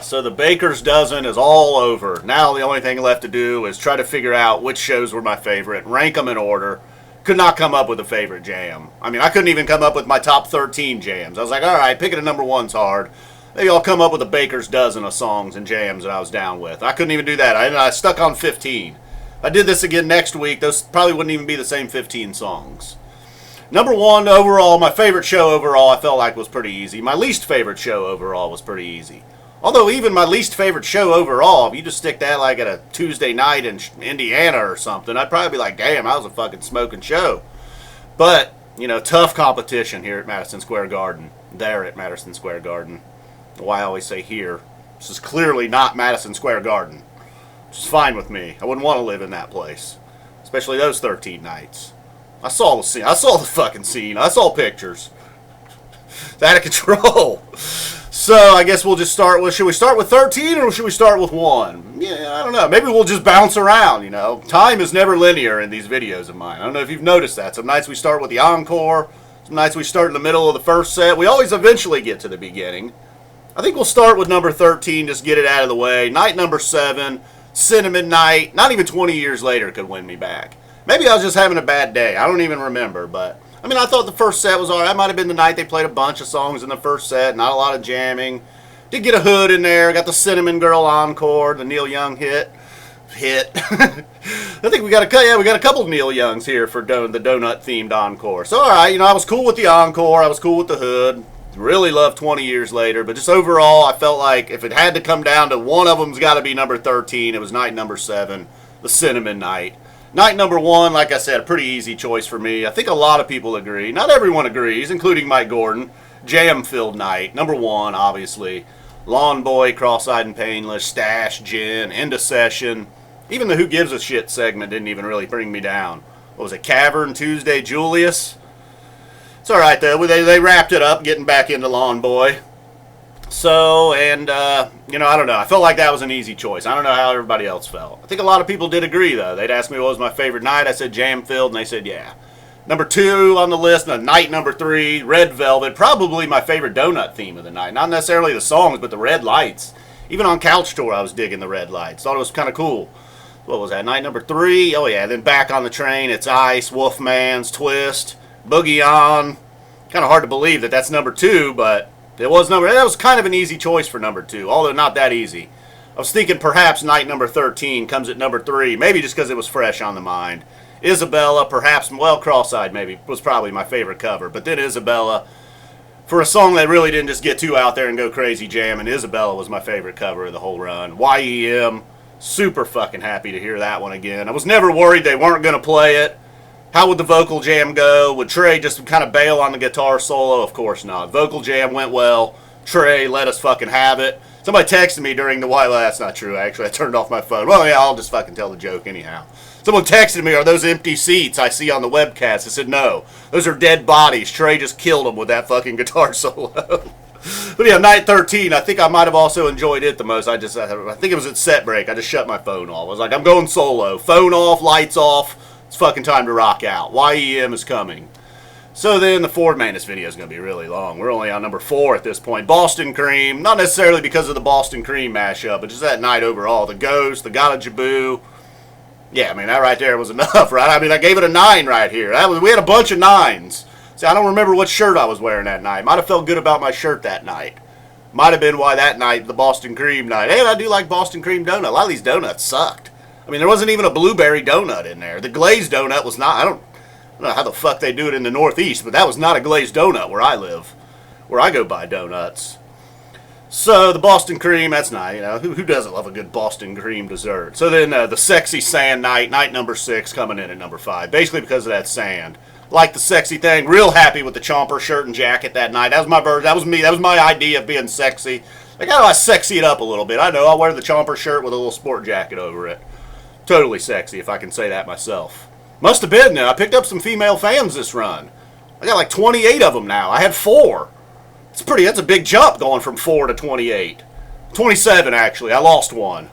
So the baker's dozen is all over. Now the only thing left to do is try to figure out which shows were my favorite, rank them in order. Could not come up with a favorite jam. I mean, I couldn't even come up with my top 13 jams. I was like, all right, picking a number one's hard. Maybe I'll come up with a baker's dozen of songs and jams that I was down with. I couldn't even do that. I stuck on 15. If I did this again next week, those probably wouldn't even be the same 15 songs. Number one overall, my favorite show overall, I felt like was pretty easy. My least favorite show overall was pretty easy. Although even my least favorite show overall, if you just stick that like at a Tuesday night in Indiana or something, I'd probably be like, damn, that was a fucking smoking show. But, you know, tough competition here at Madison Square Garden. There at Madison Square Garden. Why I always say here. This is clearly not Madison Square Garden. Which is fine with me. I wouldn't want to live in that place. Especially those 13 nights. I saw the scene. I saw the fucking scene. I saw pictures. It's out of control. So I guess we'll just start with, should we start with 13 or should we start with 1? Yeah, I don't know. Maybe we'll just bounce around, you know. Time is never linear in these videos of mine. I don't know if you've noticed that. Some nights we start with the encore. Some nights we start in the middle of the first set. We always eventually get to the beginning. I think we'll start with number 13, just get it out of the way. Night number 7, Cinnamon Night. Not even 20 years later could win me back. Maybe I was just having a bad day. I don't even remember, but I mean, I thought the first set was alright. That might have been the night they played a bunch of songs in the first set. Not a lot of jamming. Did get a Hood in there. Got the Cinnamon Girl encore, the Neil Young hit. I think we got a couple of Neil Youngs here for the donut themed encore. So alright, you know, I was cool with the encore. I was cool with the Hood. Really loved 20 years later, but just overall, I felt like if it had to come down to one of them's got to be number 13. It was night number 7, the Cinnamon Night. Night number 1, like I said, a pretty easy choice for me. I think a lot of people agree. Not everyone agrees, including Mike Gordon. Jam-filled night. Number 1, obviously. Lawn Boy, Cross-Eyed and Painless, Stash, Gin, End of Session. Even the Who Gives a Shit segment didn't even really bring me down. What was it, Cavern, Tuesday, Julius? It's alright though. They wrapped it up, getting back into Lawn Boy. So, and, you know, I don't know. I felt like that was an easy choice. I don't know how everybody else felt. I think a lot of people did agree, though. They'd ask me what was my favorite night. I said jam-filled, and they said, yeah. Number 2 on the list, night number 3, Red Velvet. Probably my favorite donut theme of the night. Not necessarily the songs, but the red lights. Even on Couch Tour, I was digging the red lights. Thought it was kind of cool. What was that, night number 3? Oh, yeah. Then Back on the Train, It's Ice, Wolfman's, Twist, Boogie On. Kind of hard to believe that that's number 2, but that was kind of an easy choice for number 2, although not that easy. I was thinking perhaps night number 13 comes at number 3, maybe just because it was fresh on the mind. Isabella, perhaps, well, Cross-Eyed maybe was probably my favorite cover, but then Isabella, for a song that really didn't just get too out there and go crazy jamming, Isabella was my favorite cover of the whole run. YEM, super fucking happy to hear that one again. I was never worried they weren't going to play it. How would the vocal jam go? Would Trey just kind of bail on the guitar solo? Of course not. Vocal jam went well. Trey let us fucking have it. Somebody texted me during the well, that's not true, actually. I turned off my phone. Well, yeah, I'll just fucking tell the joke anyhow. Someone texted me, are those empty seats I see on the webcast? I said, no. Those are dead bodies. Trey just killed them with that fucking guitar solo. But yeah, night 13, I think I might have also enjoyed it the most. I think it was at set break. I just shut my phone off. I was like, I'm going solo. Phone off, lights off. It's fucking time to rock out. YEM is coming. So then the Ford Man, this video is going to be really long. We're only on number 4 at this point. Boston Cream. Not necessarily because of the Boston Cream mashup, but just that night overall. The Ghost, the Got a Jibboo. Yeah, I mean, that right there was enough, right? I mean, I gave it a 9 right here. We had a bunch of 9s. See, I don't remember what shirt I was wearing that night. Might have felt good about my shirt that night. Might have been why that night, the Boston Cream night. Hey, I do like Boston Cream donut. A lot of these donuts sucked. I mean, there wasn't even a blueberry donut in there. The glazed donut was not, I don't know how the fuck they do it in the Northeast, but that was not a glazed donut where I live, where I go buy donuts. So the Boston Cream, that's nice, you know. Who doesn't love a good Boston Cream dessert? So then the Sexy Sand night number 6 coming in at number 5, basically because of that sand. Like the sexy thing, real happy with the Chomper shirt and jacket that night. That was my bird. That was me. That was my idea of being sexy. Like, how do I sexy it up a little bit? I know, I'll wear the Chomper shirt with a little sport jacket over it. Totally sexy, if I can say that myself. Must have been, I picked up some female fans this run. I got like 28 of them now. I had 4. That's a big jump going from 4 to 28. 27, actually. I lost one.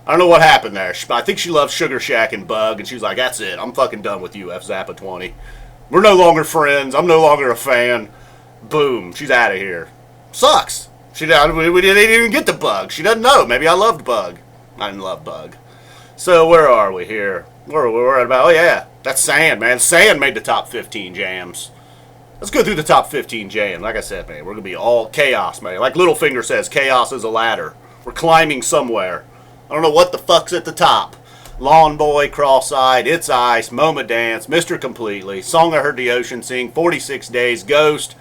I don't know what happened there. I think she loves Sugar Shack and Bug, and she was like, that's it. I'm fucking done with you, F Zappa 20. We're no longer friends. I'm no longer a fan. Boom. She's out of here. Sucks. We didn't even get to Bug. She doesn't know. Maybe I loved Bug. I didn't love Bug. So where are we here? We're at about, oh yeah, that's Sand, man. Sand made the top 15 jams. Let's go through the top 15 jams. Like I said, man, we're going to be all chaos, man. Like Littlefinger says, chaos is a ladder. We're climbing somewhere. I don't know what the fuck's at the top. Lawn Boy, Crosseyed, It's Ice, Moma Dance, Mr. Completely, Song I Heard the Ocean Sing, 46 Days, Ghost,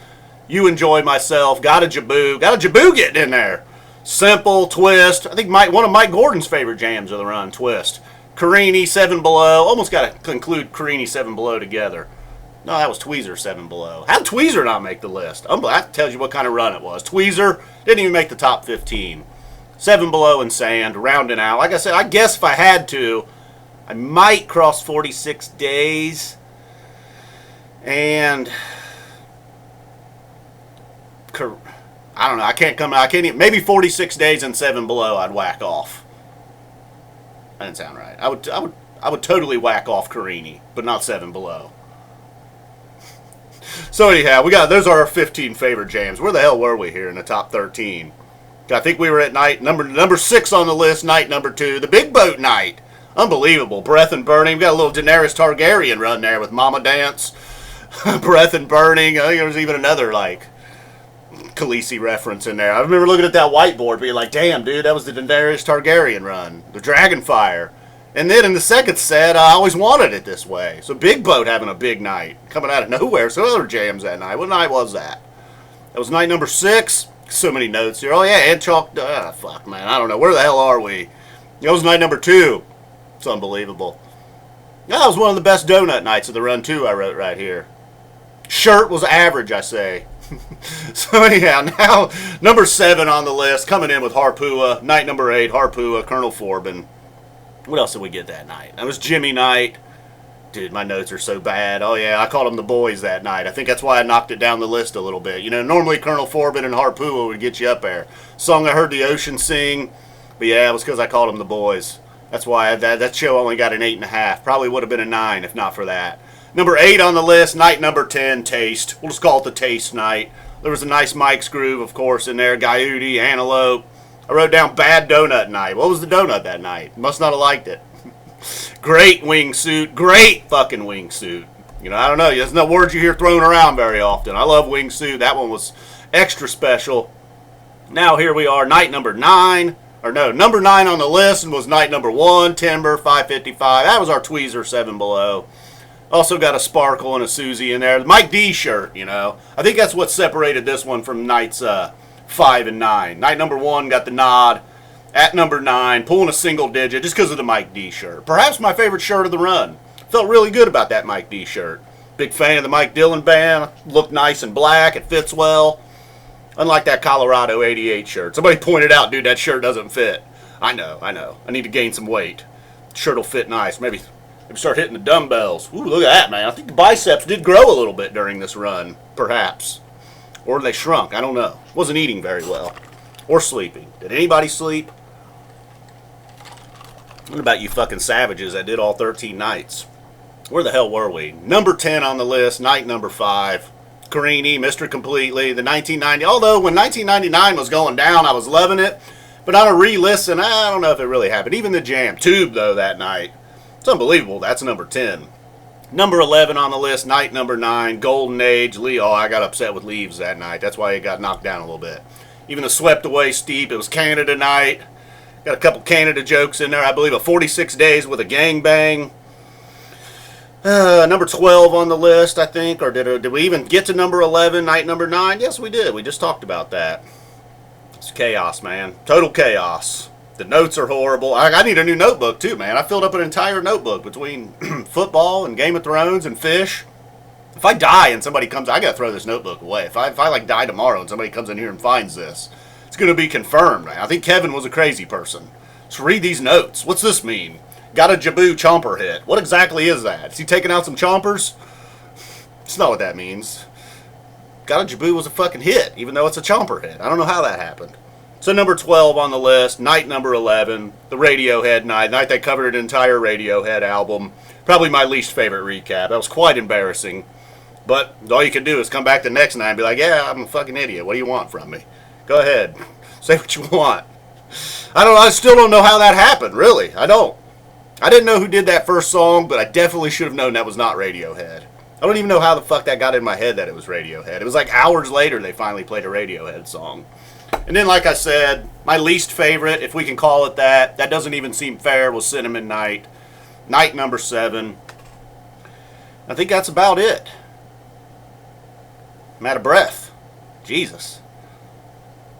You Enjoy Myself, Got a Jibboo getting in there. Simple, Twist, I think one of Mike Gordon's favorite jams of the run, Twist. Carini, 7 Below, almost got to conclude Carini, 7 Below together. No, that was Tweezer, 7 Below. How'd Tweezer not make the list? That tells you what kind of run it was. Tweezer didn't even make the top 15. 7 Below and Sand, rounding out. Like I said, I guess if I had to, I might cross 46 Days. And I don't know. I can't even, maybe 46 Days and 7 Below I'd whack off. That didn't sound right. I would totally whack off Carini, but not 7 Below. So anyhow, those are our 15 favorite jams. Where the hell were we here in the top 13? I think we were at night number 6 on the list, night number 2, the Big Boat Night. Unbelievable. Breath and Burning. We got a little Daenerys Targaryen run there with Mama Dance. Breath and Burning. I think there was even another, like, Khaleesi reference in there. I remember looking at that whiteboard being like, damn, dude, that was the Daenerys Targaryen run. The Dragonfire. And then in the second set, I always wanted it this way. So Big Boat having a big night. Coming out of nowhere. So other jams that night. What night was that? That was night number 6. So many notes here. Oh, yeah, and chalk. Fuck, man. I don't know. Where the hell are we? That was night number 2. It's unbelievable. That was one of the best donut nights of the run, too, I wrote right here. Shirt was average, I say. So, anyhow, now, number 7 on the list, coming in with Harpua. Night number 8, Harpua, Colonel Forbin. What else did we get that night? That was Jimmy night. Dude, my notes are so bad. Oh, yeah, I called them the boys that night. I think that's why I knocked it down the list a little bit. You know, normally Colonel Forbin and Harpua would get you up there. Song I Heard the Ocean Sing. But, yeah, it was because I called them the boys. That's why that show only got an 8.5. Probably would have been a 9 if not for that. Number 8 on the list, night number 10, Taste. We'll just call it the Taste night. There was a nice Mike's Groove, of course, in there. Gaiuti, Antelope. I wrote down Bad Donut Night. What was the donut that night? Must not have liked it. Great wingsuit. Great fucking wingsuit. You know, I don't know. There's no words you hear thrown around very often. I love wingsuit. That one was extra special. Now here we are, night number 9. Or no, number 9 on the list was night number 1, Timber, 555. That was our Tweezer, 7 Below. Also got a Sparkle and a Susie in there. The Mike D shirt, you know. I think that's what separated this one from nights 5 and 9. Night number 1 got the nod. At number 9, pulling a single digit just because of the Mike D shirt. Perhaps my favorite shirt of the run. Felt really good about that Mike D shirt. Big fan of the Mike Dillon band. Looked nice and black. It fits well. Unlike that Colorado 88 shirt. Somebody pointed out, dude, that shirt doesn't fit. I know. I need to gain some weight. Shirt will fit nice. Maybe start hitting the dumbbells. Ooh, look at that, man. I think the biceps did grow a little bit during this run. Perhaps. Or they shrunk. I don't know. Wasn't eating very well. Or sleeping. Did anybody sleep? What about you fucking savages that did all 13 nights? Where the hell were we? Number 10 on the list, night number 5. Carini, Mr. Completely, the 1990. Although when 1999 was going down, I was loving it. But on a re-listen, I don't know if it really happened. Even the jam. Tube, though, that night. It's unbelievable. That's number 10. Number 11 on the list, night number 9, Golden Age, Lee. Oh, I got upset with Leaves that night. That's why it got knocked down a little bit. Even the Swept Away Steep. It was Canada night. Got a couple Canada jokes in there. I believe a 46 Days with a Gangbang. Number 12 on the list, I think. Or did we even get to number 11, night number 9? Yes, we did. We just talked about that. It's chaos, man. Total chaos. The notes are horrible. I need a new notebook, too, man. I filled up an entire notebook between football and Game of Thrones and Phish. If I die and somebody comes, I got to throw this notebook away. If I like die tomorrow and somebody comes in here and finds this, it's going to be confirmed. I think Kevin was a crazy person. So read these notes. What's this mean? Got a Jibboo chomper hit. What exactly is that? Is he taking out some chompers? It's not what that means. Got a Jibboo was a fucking hit, even though it's a chomper hit. I don't know how that happened. So number 12 on the list, night number 11, the Radiohead night. Night they covered an entire Radiohead album. Probably my least favorite recap. That was quite embarrassing. But all you can do is come back the next night and be like, yeah, I'm a fucking idiot. What do you want from me? Go ahead. Say what you want. I still don't know how that happened, really. I don't. I didn't know who did that first song, but I definitely should have known that was not Radiohead. I don't even know how the fuck that got in my head that it was Radiohead. It was like hours later they finally played a Radiohead song. And then, like I said, my least favorite, if we can call it that doesn't even seem fair, was Cinnamon Night. Night number 7. I think that's about it. I'm out of breath. Jesus.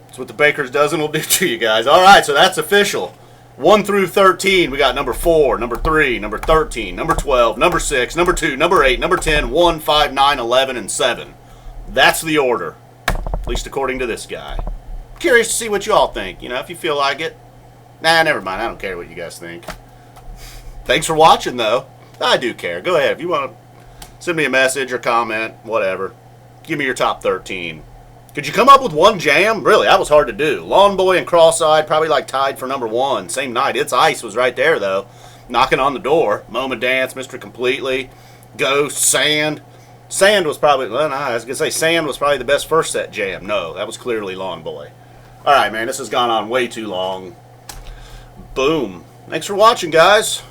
That's what the baker's dozen will do to you guys. Alright, so that's official. 1 through 13, we got number 4, number 3, number 13, number 12, number 6, number 2, number 8, number 10, 1, 5, 9, 11, and 7. That's the order. At least according to this guy. Curious to see what you all think. You know, if you feel like it. Nah, never mind. I don't care what you guys think. Thanks for watching, though. I do care. Go ahead. If you want to send me a message or comment, whatever. Give me your top 13. Could you come up with one jam? Really, that was hard to do. Lawn Boy and Crosseyed probably like tied for number 1. Same night. It's Ice was right there, though. Knocking on the door. Moma Dance, Mr. Completely. Ghost, Sand. Sand was probably, well, no, I was going to say Sand was probably the best first set jam. No, that was clearly Lawn Boy. Alright, man, this has gone on way too long. Boom. Thanks for watching, guys.